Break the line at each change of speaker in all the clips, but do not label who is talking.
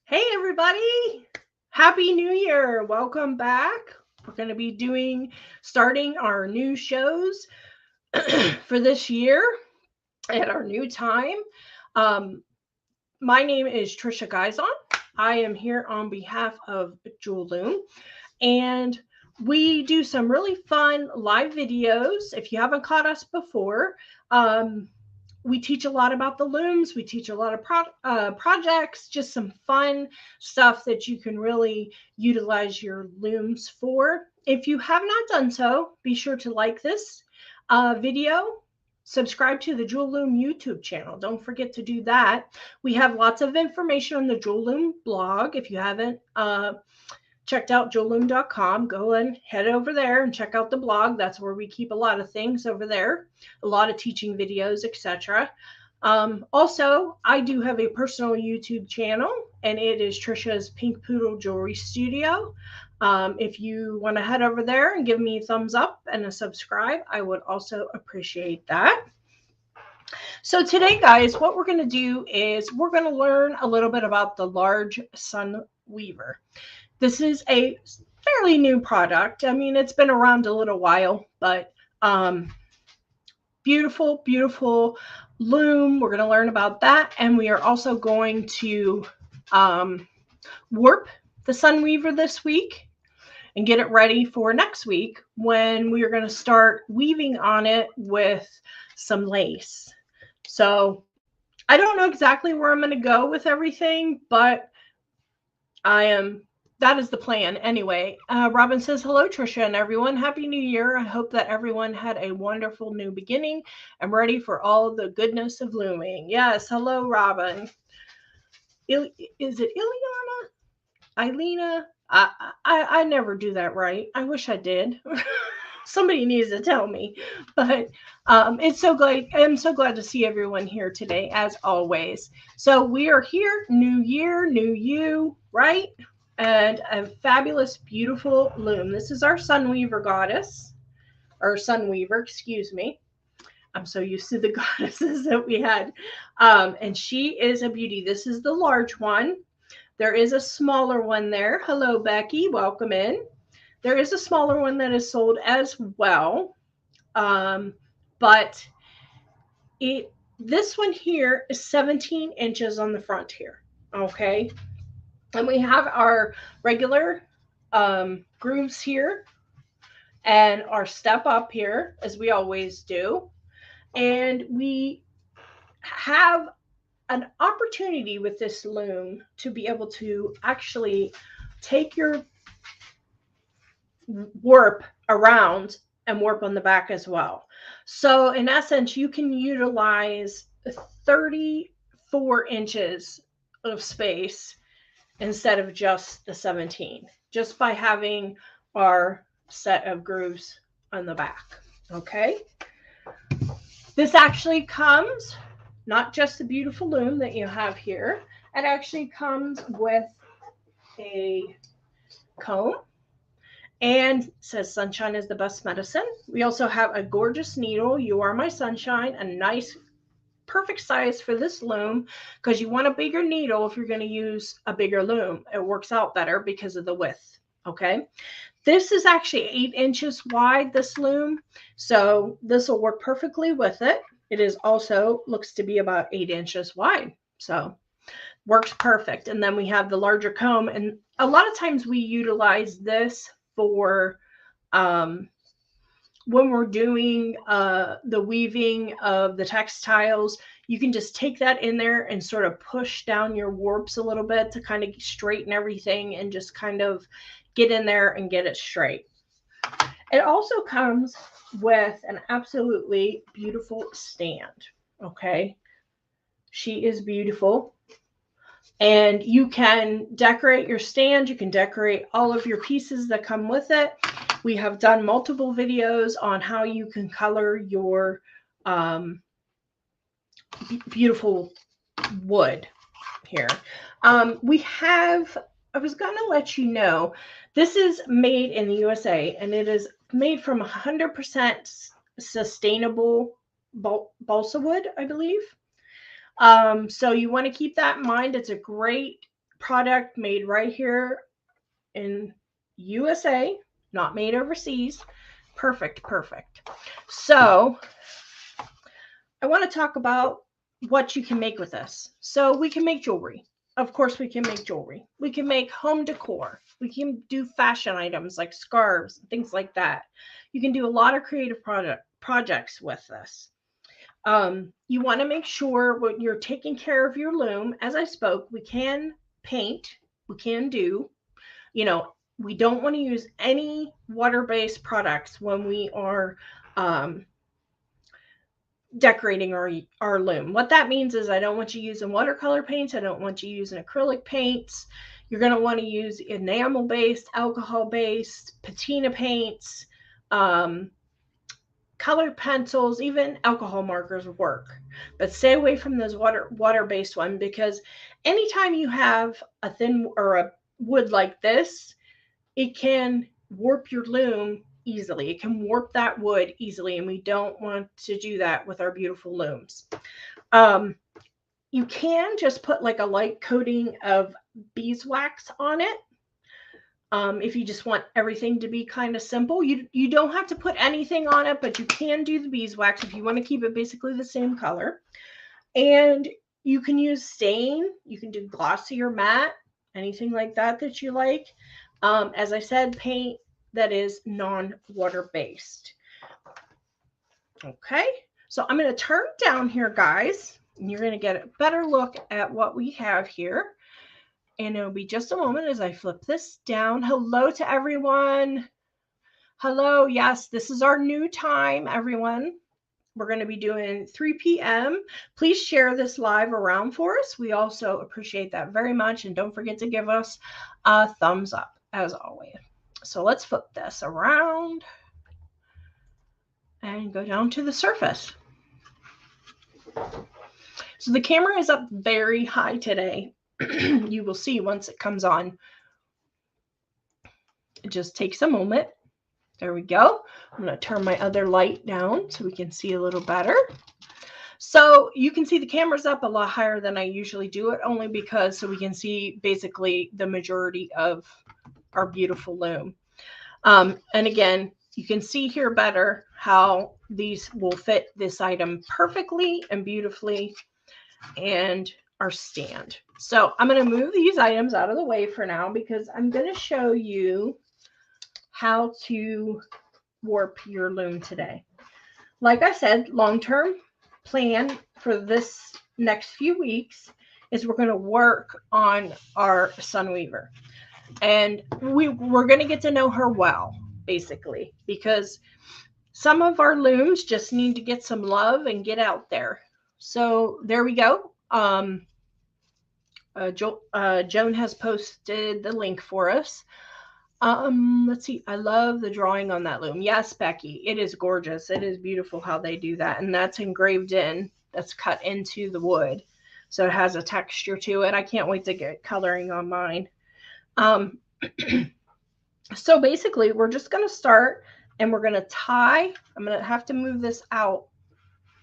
Hey, everybody. Happy New Year. Welcome back. We're going to be starting our new shows for this year at our new time. Um, my name is Tricia Giazzon. I am here on behalf of Jewel Loom, and we do some really fun live videos. If you haven't caught us before, we teach a lot about the looms. We teach a lot of projects, just some fun stuff that you can really utilize your looms for. If you have not done so, be sure to like this video. Subscribe to the Jewel Loom YouTube channel. Don't forget to do that. We have lots of information on the Jewel Loom blog. If you haven't checked out jewelloom.com, go and head over there and check out the blog. That's where we keep a lot of things over there, a lot of teaching videos, etc. Also, I do have a personal YouTube channel, and it is Tricia's Pink Poodle Jewelry Studio. If you want to head over there and give me a thumbs up and a subscribe, I would also appreciate that. So today, guys, what we're going to do is we're going to learn a little bit about the large sun weaver. This is a fairly new product. I mean, it's been around a little while, but beautiful, beautiful loom. We're going to learn about that. And we are also going to warp the sun weaver this week and get it ready for next week when we are going to start weaving on it with some lace. So I don't know exactly where I'm going to go with everything, but that is the plan anyway. Robin says, hello, Tricia and everyone. Happy New Year. I hope that everyone had a wonderful new beginning. I'm ready for all the goodness of looming. Yes. Hello, Robin. Is it Ileana? Ilena? I never do that right. I wish I did. Somebody needs to tell me. But it's so glad. I'm so glad to see everyone here today, as always. So we are here. New year, new you, right? And a fabulous, beautiful loom. This is our Sunweaver goddess, or Sunweaver, excuse me. I'm so used to the goddesses that we had. And she is a beauty. This is the large one. There is a smaller one there. Hello, Becky. Welcome in. There is a smaller one that is sold as well. But this one here is 17 inches on the front here. Okay. And we have our regular grooves here and our step up here, as we always do. And we have an opportunity with this loom to be able to actually take your warp around and warp on the back as well. So in essence, you can utilize 34 inches of space instead of just the 17, just by having our set of grooves on the back. Okay. This actually comes, not just the beautiful loom that you have here, it actually comes with a comb and says sunshine is the best medicine. We also have a gorgeous needle. You are my sunshine, a nice perfect size for this loom, because you want a bigger needle if you're going to use a bigger loom. It works out better because of the width. Okay. This is actually 8 inches wide, this loom. So this will work perfectly with it. It is also looks to be about 8 inches wide. So works perfect. And then we have the larger comb. And a lot of times we utilize this for when we're doing the weaving of the textiles. You can just take that in there and sort of push down your warps a little bit to kind of straighten everything and just kind of get in there and get it straight. It also comes with an absolutely beautiful stand. Okay. She is beautiful. And you can decorate your stand. You can decorate all of your pieces that come with it. We have done multiple videos on how you can color your beautiful wood here. I was going to let you know, this is made in the USA, and it is made from 100% sustainable balsa wood, I believe. So you want to keep that in mind. It's a great product made right here in USA, not made overseas. Perfect, perfect. So I want to talk about what you can make with this. So we can make jewelry. Of course, we can make jewelry. We can make home decor. We can do fashion items like scarves, things like that. You can do a lot of creative projects with this. You want to make sure when you're taking care of your loom, as I spoke, we can paint, we can do, you know, we don't want to use any water-based products when we are decorating our loom. What that means is I don't want you using watercolor paints. I don't want you using acrylic paints. You're going to want to use enamel-based, alcohol-based, patina paints, colored pencils, even alcohol markers work. But stay away from those water-based ones, because anytime you have a thin or a wood like this, it can warp your loom easily. It can warp that wood easily, and we don't want to do that with our beautiful looms. You can just put like a light coating of beeswax on it. If you just want everything to be kind of simple, you don't have to put anything on it, but you can do the beeswax if you want to keep it basically the same color. And you can use stain, you can do glossy or matte, anything like that that you like. As I said, paint that is non-water based. Okay, so I'm going to turn down here, guys, and you're going to get a better look at what we have here. And it'll be just a moment as I flip this down. Hello to everyone. Hello. Yes, this is our new time, everyone. We're going to be doing 3 p.m. Please share this live around for us. We also appreciate that very much. And don't forget to give us a thumbs up, as always. So let's flip this around and go down to the surface. So the camera is up very high today. You will see once it comes on. It just takes a moment. There we go. I'm going to turn my other light down so we can see a little better. So you can see the camera's up a lot higher than I usually do it, only because so we can see basically the majority of our beautiful loom. And again, you can see here better how these will fit this item perfectly and beautifully, and our stand. So I'm going to move these items out of the way for now, because I'm going to show you how to warp your loom today. Like I said, long-term plan for this next few weeks is we're going to work on our Sunweaver. And we're going to get to know her well, basically, because some of our looms just need to get some love and get out there. So there we go. Joan has posted the link for us. Let's see. I love the drawing on that loom. Yes, Becky, it is gorgeous. It is beautiful how they do that. And that's engraved in, that's cut into the wood. So it has a texture to it. I can't wait to get coloring on mine. So basically we're just going to start and we're going to tie. I'm going to have to move this out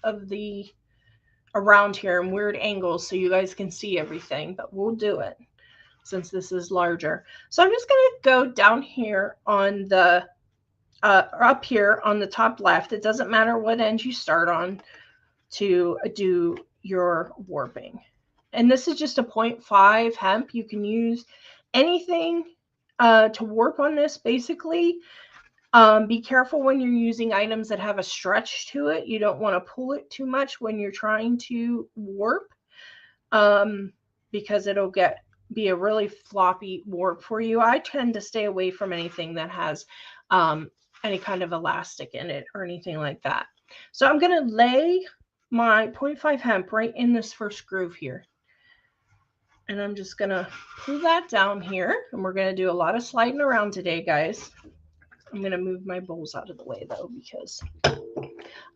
of the around here in weird angles so you guys can see everything, but we'll do it since this is larger. So I'm just going to go down here on the up here on the top left. It doesn't matter what end you start on to do your warping. And this is just a 0.5 hemp. You can use anything to warp on this, basically. Be careful when you're using items that have a stretch to it. You don't want to pull it too much when you're trying to warp, because it'll be a really floppy warp for you. I tend to stay away from anything that has any kind of elastic in it or anything like that. So I'm going to lay my 0.5 hemp right in this first groove here. And I'm just going to pull that down here. And we're going to do a lot of sliding around today, guys. I'm going to move my bowls out of the way, though, because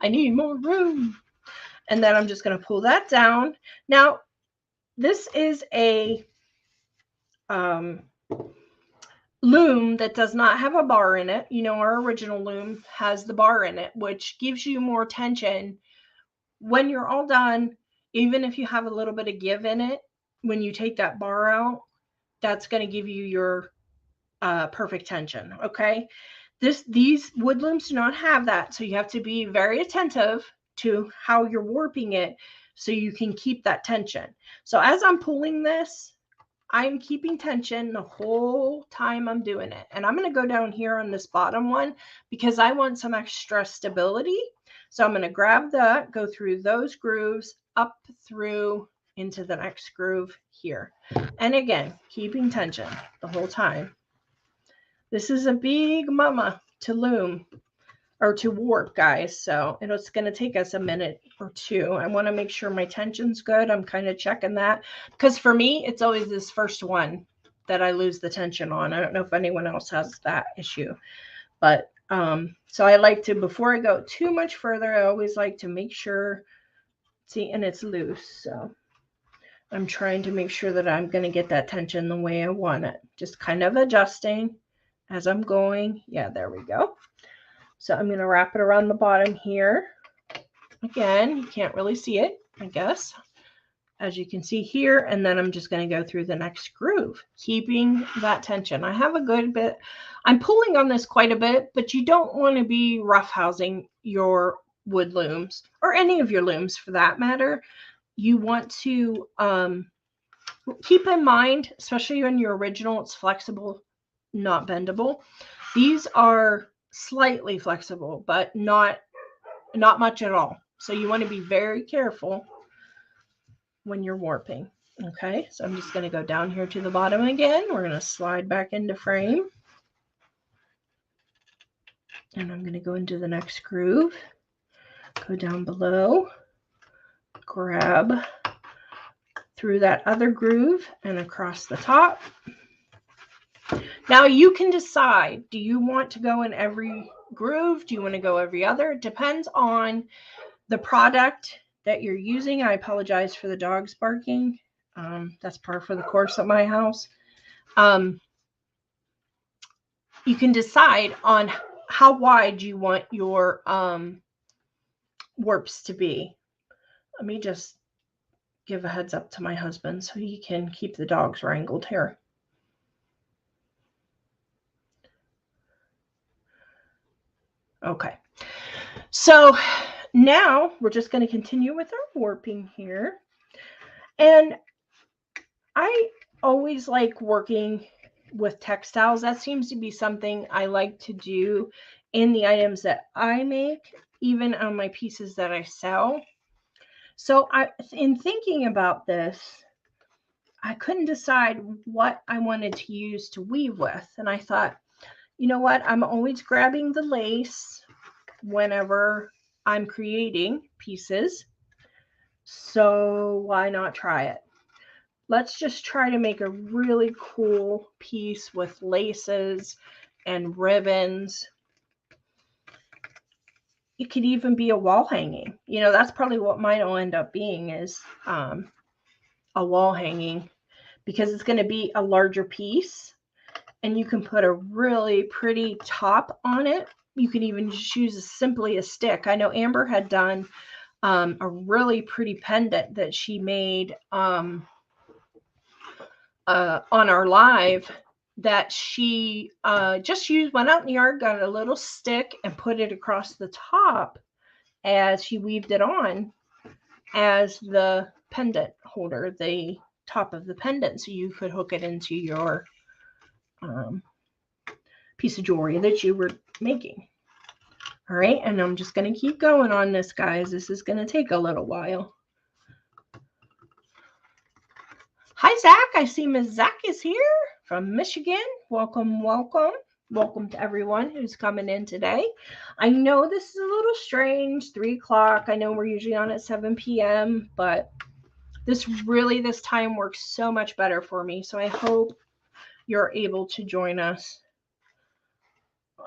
I need more room. And then I'm just going to pull that down. Now, this is a loom that does not have a bar in it. You know, our original loom has the bar in it, which gives you more tension. When you're all done, even if you have a little bit of give in it, when you take that bar out, that's going to give you your perfect tension. Okay. These wood looms do not have that. So you have to be very attentive to how you're warping it so you can keep that tension. So as I'm pulling this, I'm keeping tension the whole time I'm doing it. And I'm going to go down here on this bottom one because I want some extra stability. So I'm going to grab that, go through those grooves, up through into the next groove here. And again, keeping tension the whole time. This is a big mama to loom or to warp, guys. So it's going to take us a minute or two. I want to make sure my tension's good. I'm kind of checking that because for me, it's always this first one that I lose the tension on. I don't know if anyone else has that issue, but so I like to, before I go too much further, I always like to make sure, see, and it's loose. So I'm trying to make sure that I'm going to get that tension the way I want it. Just kind of adjusting as I'm going. Yeah, there we go. So I'm going to wrap it around the bottom here. Again, you can't really see it, I guess, as you can see here. And then I'm just going to go through the next groove, keeping that tension. I have a good bit. I'm pulling on this quite a bit, but you don't want to be roughhousing your wood looms or any of your looms for that matter. You want to keep in mind, especially when your original, it's flexible, not bendable. These are slightly flexible, but not much at all. So you want to be very careful when you're warping. Okay, so I'm just going to go down here to the bottom again. We're going to slide back into frame. And I'm going to go into the next groove. Go down below. Grab through that other groove and across the top. Now you can decide, do you want to go in every groove? Do you want to go every other? It depends on the product that you're using. I apologize for the dogs barking. That's par for the course at my house. You can decide on how wide you want your warps to be. Let me just give a heads up to my husband so he can keep the dogs wrangled here. Okay, so now we're just going to continue with our warping here. And I always like working with textiles. That seems to be something I like to do in the items that I make, even on my pieces that I sell. So in thinking about this, I couldn't decide what I wanted to use to weave with. And I thought, you know what? I'm always grabbing the lace whenever I'm creating pieces. So why not try it? Let's just try to make a really cool piece with laces and ribbons. It could even be a wall hanging. You know, that's probably what mine will end up being, is a wall hanging, because it's going to be a larger piece and you can put a really pretty top on it. You can even just use simply a stick. I know Amber had done a really pretty pendant that she made on our live, that she just went out in the yard, got a little stick and put it across the top as she weaved it on as the pendant holder, the top of the pendant, so you could hook it into your piece of jewelry that you were making. All right, and I'm just going to keep going on this, guys. This is going to take a little while. Hi, Zach. I see Ms. Zach is here from Michigan. Welcome, welcome. Welcome to everyone who's coming in today. I know this is a little strange, 3 o'clock. I know we're usually on at 7 p.m., but this time works so much better for me. So I hope you're able to join us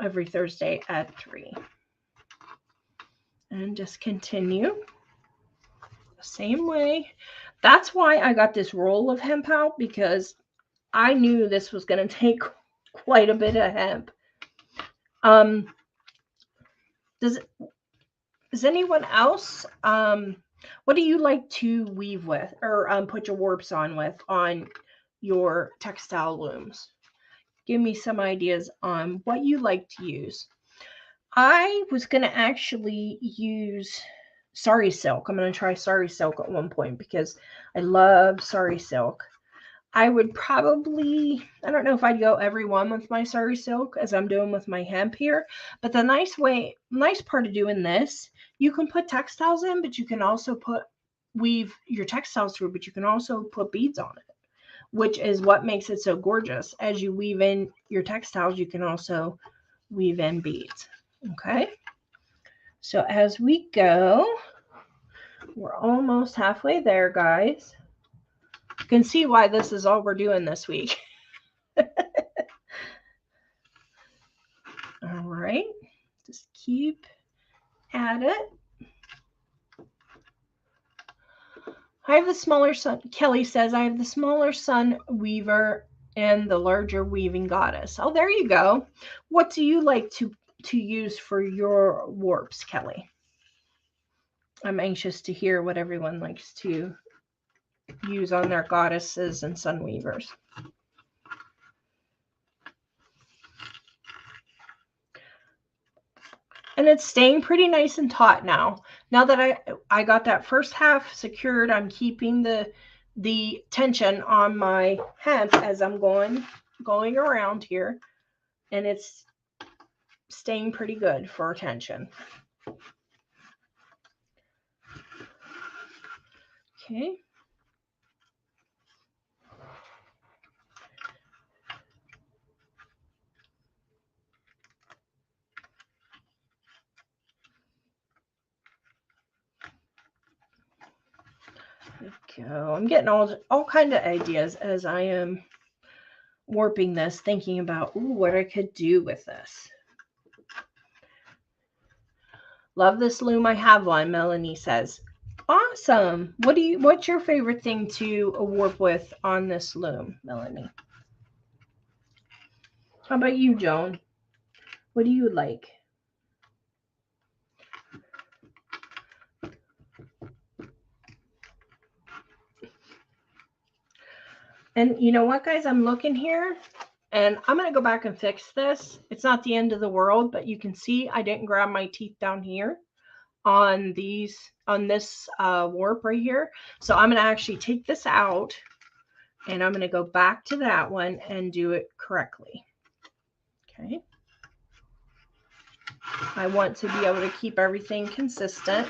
every Thursday at 3. And just continue the same way. That's why I got this roll of hemp out, because I knew this was going to take quite a bit of hemp. Does anyone else, what do you like to weave with, or put your warps on with, on your textile looms. Give me some ideas on what you like to use. I was going to actually use sari silk. I'm going to try sari silk at one point because I love sari silk. I would probably, I don't know if I'd go every one with my sari silk as I'm doing with my hemp here, but the nice part of doing this, you can put textiles in, but you can also weave your textiles through, but you can also put beads on it, which is what makes it so gorgeous. As you weave in your textiles, you can also weave in beads. Okay. So as we go, we're almost halfway there, guys. You can see why this is all we're doing this week. All right, just keep at it. I have the smaller sun. Kelly says, I have the smaller sun weaver and the larger weaving goddess. Oh, there you go. What do you like to use for your warps, Kelly? I'm anxious to hear what everyone likes to use on their goddesses and sun weavers. And it's staying pretty nice and taut now. Now that I got that first half secured, I'm keeping the tension on my hemp as I'm going around here, and it's staying pretty good for tension. Okay. Go. I'm getting all kind of ideas as I am warping this, thinking about what I could do with this. Love this loom. I have one, Melanie says. Awesome. What's your favorite thing to warp with on this loom, Melanie? How about you, Joan? What do you like? And you know what, guys? I'm looking here, and I'm going to go back and fix this. It's not the end of the world, but you can see I didn't grab my teeth down here on this warp right here. So I'm going to actually take this out, and I'm going to go back to that one and do it correctly. Okay. I want to be able to keep everything consistent.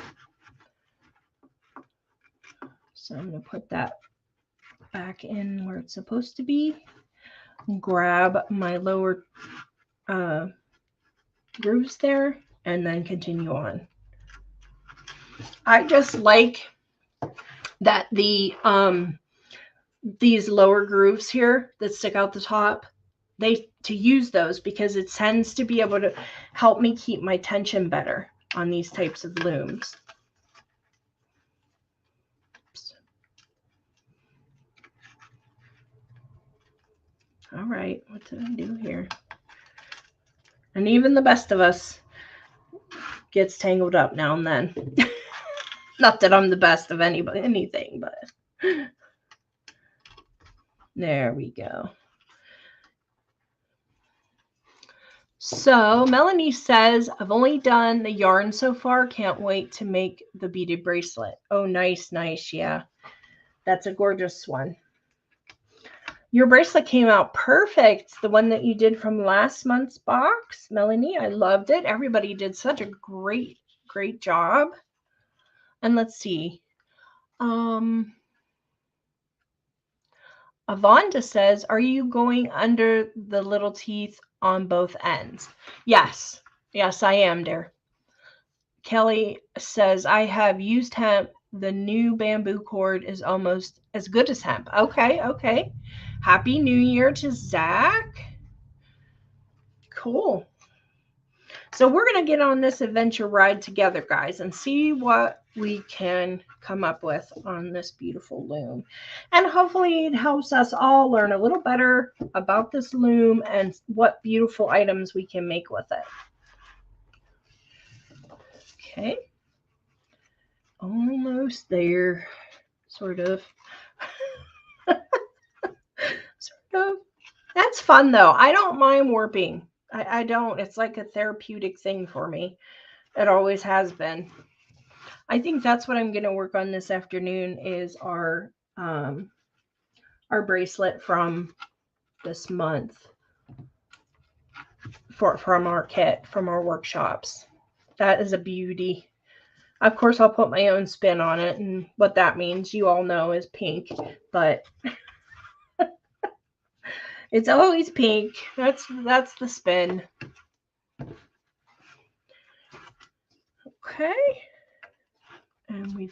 So I'm going to put that back in where it's supposed to be. Grab my lower grooves there and then continue on. I just like that these lower grooves here that stick out the top, to use those because it tends to be able to help me keep my tension better on these types of looms. All right, what did I do here? And even the best of us gets tangled up now and then. Not that I'm the best of anything, but there we go. So Melanie says, I've only done the yarn so far. Can't wait to make the beaded bracelet. Oh, nice, nice. Yeah, that's a gorgeous one. Your bracelet came out perfect. The one that you did from last month's box, Melanie. I loved it. Everybody did such a great, great job. And let's see. Avonda says, are you going under the little teeth on both ends? Yes. Yes, I am, dear. Kelly says, I have used hemp. The new bamboo cord is almost as good as hemp. Okay, okay. Happy New Year to Zach. Cool. So we're going to get on this adventure ride together, guys, and see what we can come up with on this beautiful loom. And hopefully it helps us all learn a little better about this loom and what beautiful items we can make with it. Okay. Almost there, sort of. That's fun though. I don't mind warping. I don't. It's like a therapeutic thing for me. It always has been. I think that's what I'm going to work on this afternoon is our bracelet from this month from our kit, from our workshops. That is a beauty. Of course, I'll put my own spin on it, and what that means, you all know, is pink, but it's always pink. That's the spin. Okay. And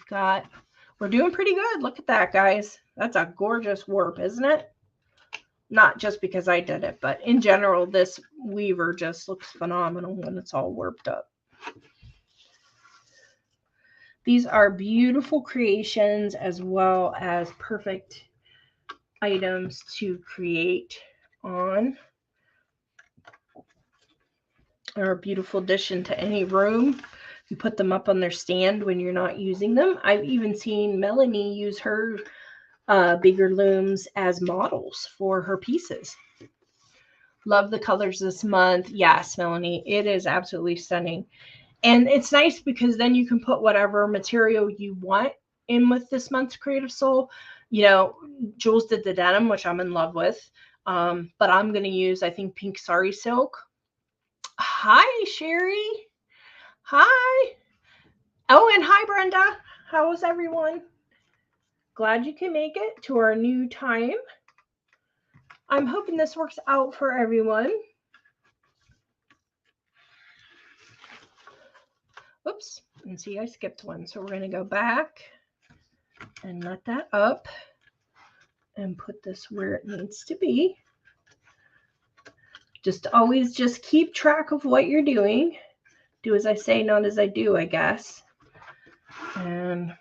we're doing pretty good. Look at that, guys. That's a gorgeous warp, isn't it? Not just because I did it, but in general, this weaver just looks phenomenal when it's all warped up. These are beautiful creations as well as perfect items to create on, or a beautiful addition to any room. You put them up on their stand when you're not using them. I've even seen Melanie use her bigger looms as models for her pieces. Love the colors this month. Yes, Melanie, it is absolutely stunning. And it's nice because then you can put whatever material you want in with this month's Creative Soul. You know, Jules did the denim, which I'm in love with. But I'm going to use, I think, pink sari silk. Hi, Sherry. Hi. Oh, and hi, Brenda. How is everyone? Glad you can make it to our new time. I'm hoping this works out for everyone. Oops, and see, I skipped one. So we're going to go back and let that up and put this where it needs to be. Just always just keep track of what you're doing. Do as I say, not as I do, I guess. And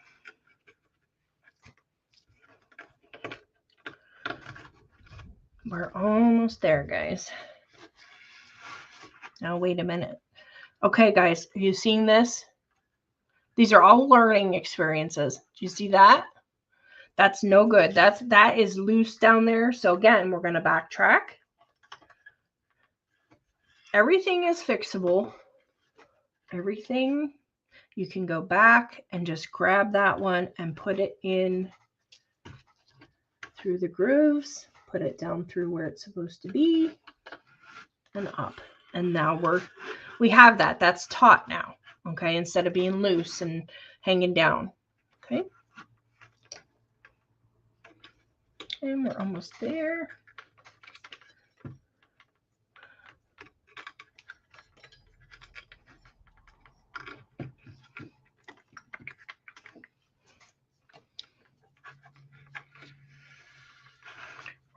we're almost there, guys. Now, wait a minute. Okay, guys, are you seeing this? These are all learning experiences. Do you see that? That's no good. That is loose down there. So again, we're going to backtrack. Everything is fixable. Everything, you can go back and just grab that one and put it in through the grooves, put it down through where it's supposed to be and up. And now we have that. That's taut now. Okay, instead of being loose and hanging down. Okay. And we're almost there.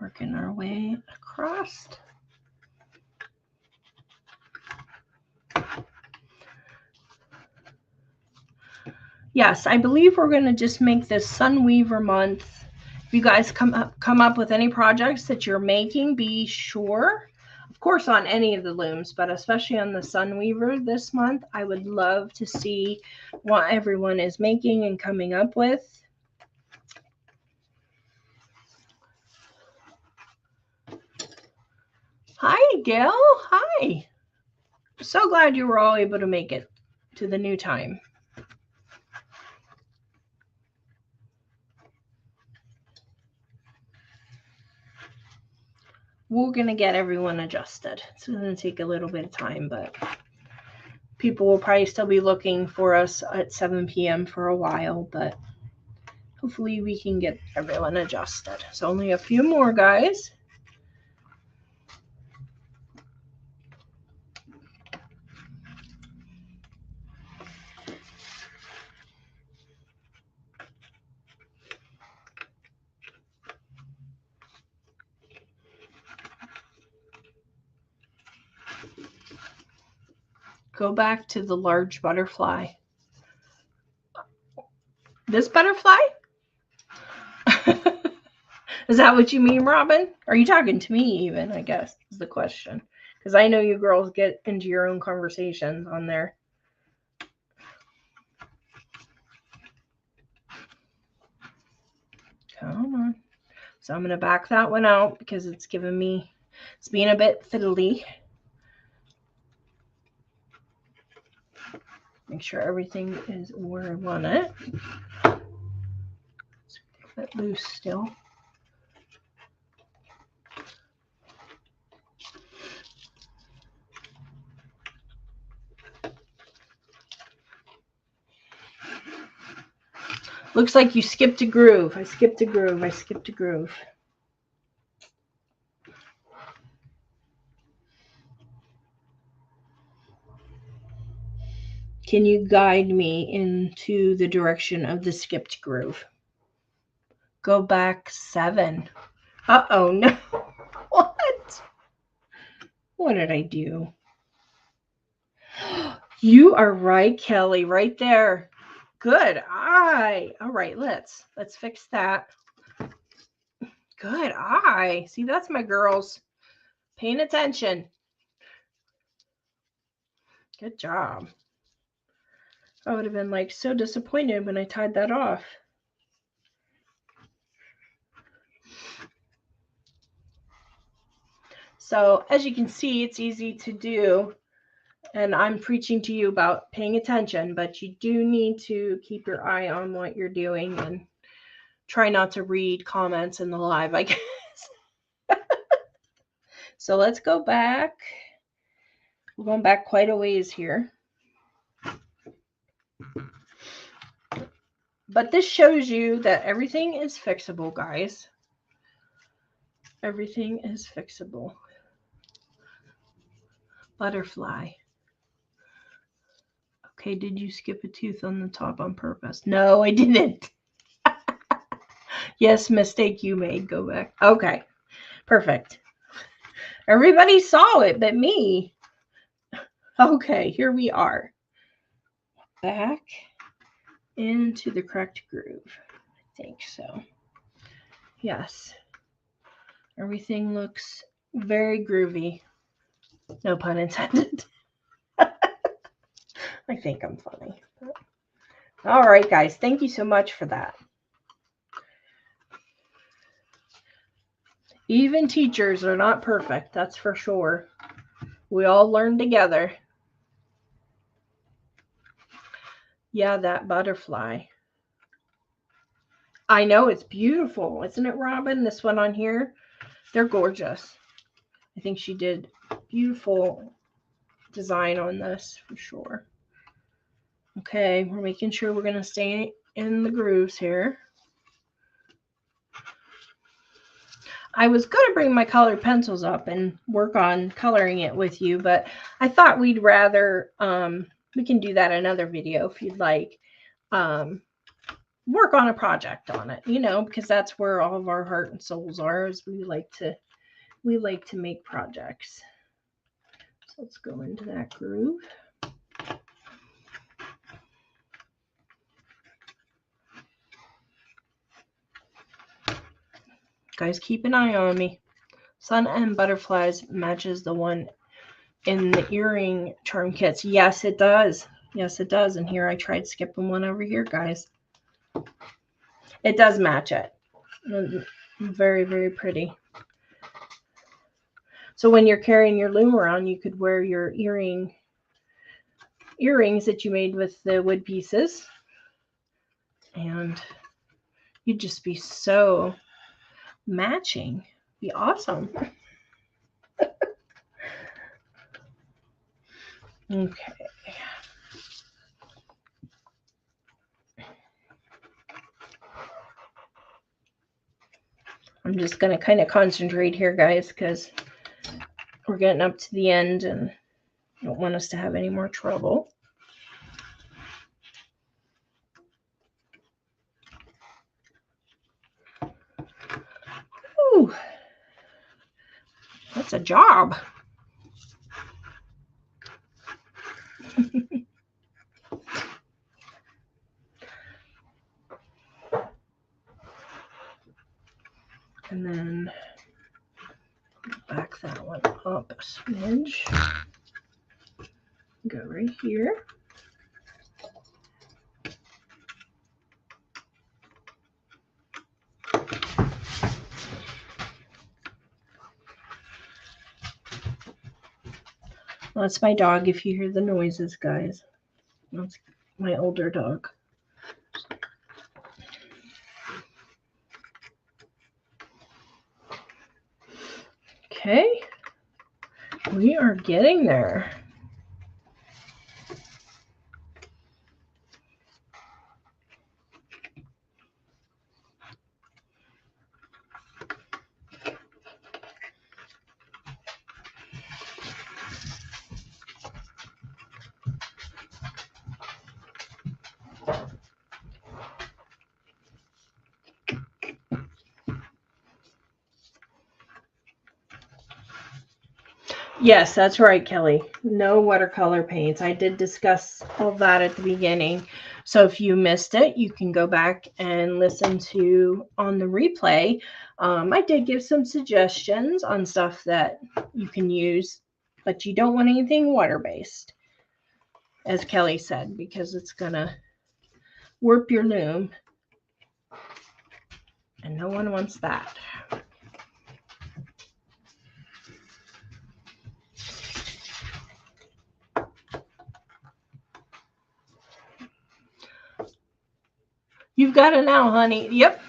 Working our way across. Yes, I believe we're going to just make this Sunweaver month. If you guys come up with any projects that you're making, be sure, of course, on any of the looms, but especially on the Sunweaver this month, I would love to see what everyone is making and coming up with. Hi, Gail. Hi. So glad you were all able to make it to the new time. We're going to get everyone adjusted. It's going to take a little bit of time, but people will probably still be looking for us at 7 p.m. for a while, but hopefully we can get everyone adjusted. So only a few more, guys. Go back to the large butterfly. This butterfly? Is that what you mean, Robin? Are you talking to me even, I guess, is the question. Because I know you girls get into your own conversations on there. Come on. So I'm going to back that one out because it's giving me, it's being a bit fiddly. Make sure everything is where I want it. It's a bit loose still. Looks like you skipped a groove. I skipped a groove. I skipped a groove. Can you guide me into the direction of the skipped groove? Go back 7. Uh-oh, no. What? What did I do? You are right, Kelly, right there. Good eye. All right, let's fix that. Good eye. See, that's my girls paying attention. Good job. I would have been like so disappointed when I tied that off. So as you can see, it's easy to do. And I'm preaching to you about paying attention, but you do need to keep your eye on what you're doing and try not to read comments in the live, I guess. So let's go back. We're going back quite a ways here. But this shows you that everything is fixable, guys. Everything is fixable. Butterfly. Okay, did you skip a tooth on the top on purpose? No, I didn't. Yes, mistake you made. Go back. Okay, perfect. Everybody saw it but me. Okay, here we are. Back into the correct groove. I think so. Yes. Everything looks very groovy. No pun intended. I think I'm funny. All right, guys. Thank you so much for that. Even teachers are not perfect, that's for sure. We all learn together. Yeah, that butterfly. I know, it's beautiful. Isn't it, Robin? This one on here? They're gorgeous. I think she did beautiful design on this for sure. Okay, we're making sure we're going to stay in the grooves here. I was going to bring my colored pencils up and work on coloring it with you, but I thought we'd rather, we can do that in another video if you'd like, work on a project on it, you know, because that's where all of our heart and souls are, is we like to make projects. So let's go into that groove. Guys, keep an eye on me. Sun and Butterflies matches the one in the earring charm kits. Yes, it does. Yes, it does. And here I tried skipping one over here, guys. It does match it. Very, very pretty. So when you're carrying your loom around, you could wear your earrings that you made with the wood pieces. And you'd just be so matching. Be awesome. Okay. I'm just going to kind of concentrate here, guys, because we're getting up to the end and I don't want us to have any more trouble. Ooh, that's a job. And then back that one up a smidge. Go right here. That's my dog if you hear the noises, guys. That's my older dog. Okay. We are getting there. Yes, that's right, Kelly. No watercolor paints. I did discuss all that at the beginning. So if you missed it, you can go back and listen to on the replay. I did give some suggestions on stuff that you can use, but you don't want anything water-based, as Kelly said, because it's going to warp your loom. And no one wants that. You've got it now, honey. Yep.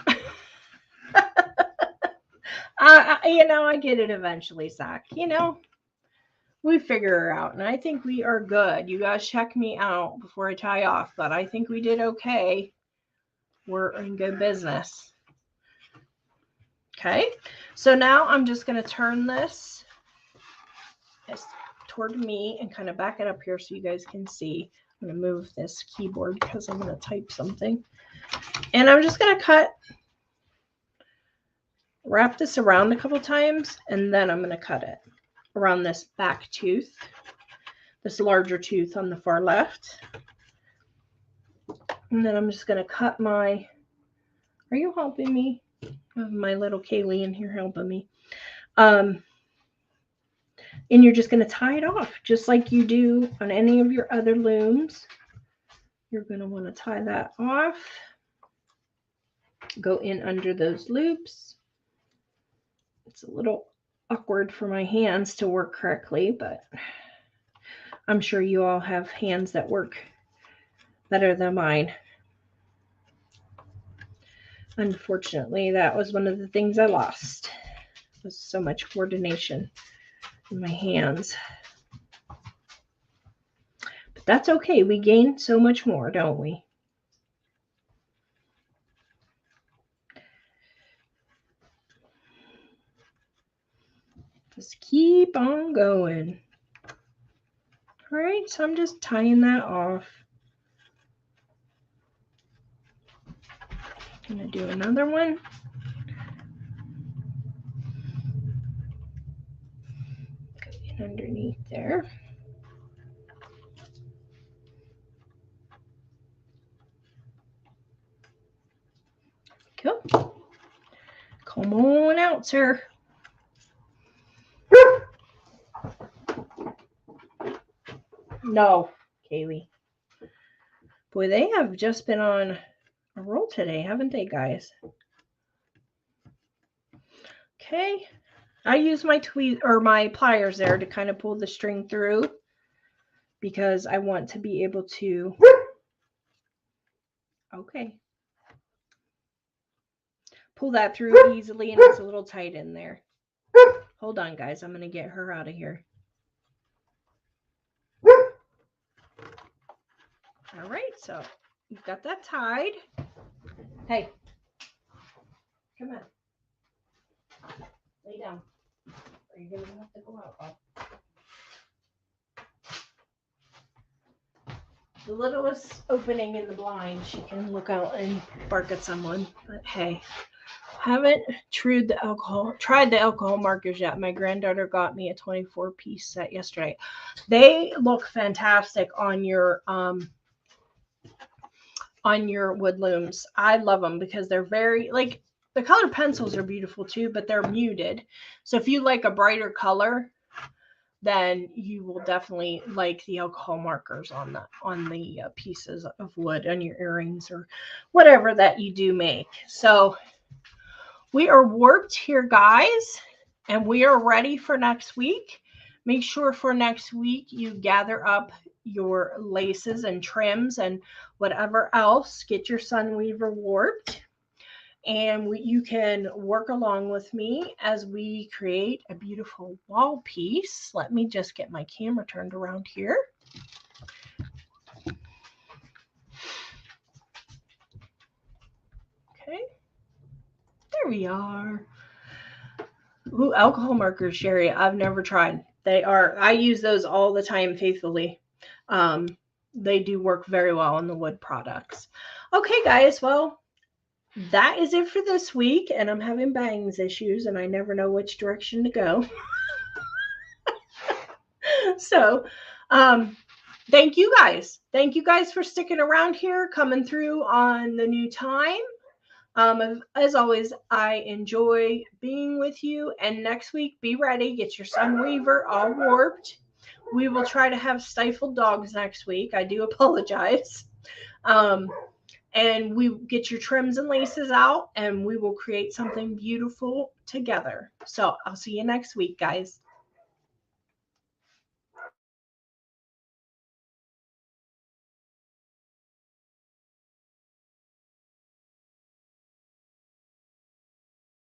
I get it eventually, Zach. We figure her out, and I think we are good. You guys check me out before I tie off, but I think we did okay. We're in good business. Okay, so now I'm just going to turn this toward me and kind of back it up here so you guys can see. I'm going to move this keyboard because I'm going to type something. And I'm just going to wrap this around a couple times, and then I'm going to cut it around this back tooth, this larger tooth on the far left. And then I'm just going to cut my, are you helping me? I have my little Kaylee in here helping me. And you're just going to tie it off just like you do on any of your other looms. You're going to want to tie that off. Go in under those loops. It's a little awkward for my hands to work correctly, but I'm sure you all have hands that work better than mine. Unfortunately, that was one of the things I lost. It was so much coordination in my hands. But that's okay. We gain so much more, don't we? Just keep on going. All right, so I'm just tying that off. I'm going to do another one. Go in underneath there. Cool. Come on out, sir. No, Kaylee. Boy, they have just been on a roll today, haven't they, guys? Okay. I use my my pliers there to kind of pull the string through because I want to be able to. Okay. Pull that through easily, and it's a little tight in there. Hold on, guys. I'm going to get her out of here. All right, so you've got that tied. Hey, come on. Lay down. Are you going to have to go out? The littlest opening in the blind, she can look out and bark at someone. But hey, haven't tried the alcohol markers yet. My granddaughter got me a 24-piece set yesterday. They look fantastic on your wood looms. I love them because they're very, like, the colored pencils are beautiful too, but they're muted. So if you like a brighter color, then you will definitely like the alcohol markers on the pieces of wood on your earrings or whatever that you do make. So we are warped here, guys, and we are ready for next week. make sure for next week you gather up your laces and trims and whatever else. Get your Sunweaver warped. And you can work along with me as we create a beautiful wall piece. Let me just get my camera turned around here. Okay, there we are. Ooh, alcohol markers, Sherry. I've never tried. I use those all the time faithfully. They do work very well on the wood products. Okay, guys, well, that is it for this week, and I'm having bangs issues, and I never know which direction to go. So, thank you guys. Thank you guys for sticking around here, coming through on the new time. As always, I enjoy being with you. And next week, be ready. Get your Sunweaver all warped. We will try to have stifled dogs next week. I do apologize. And we get your trims and laces out, and we will create something beautiful together. So I'll see you next week, guys.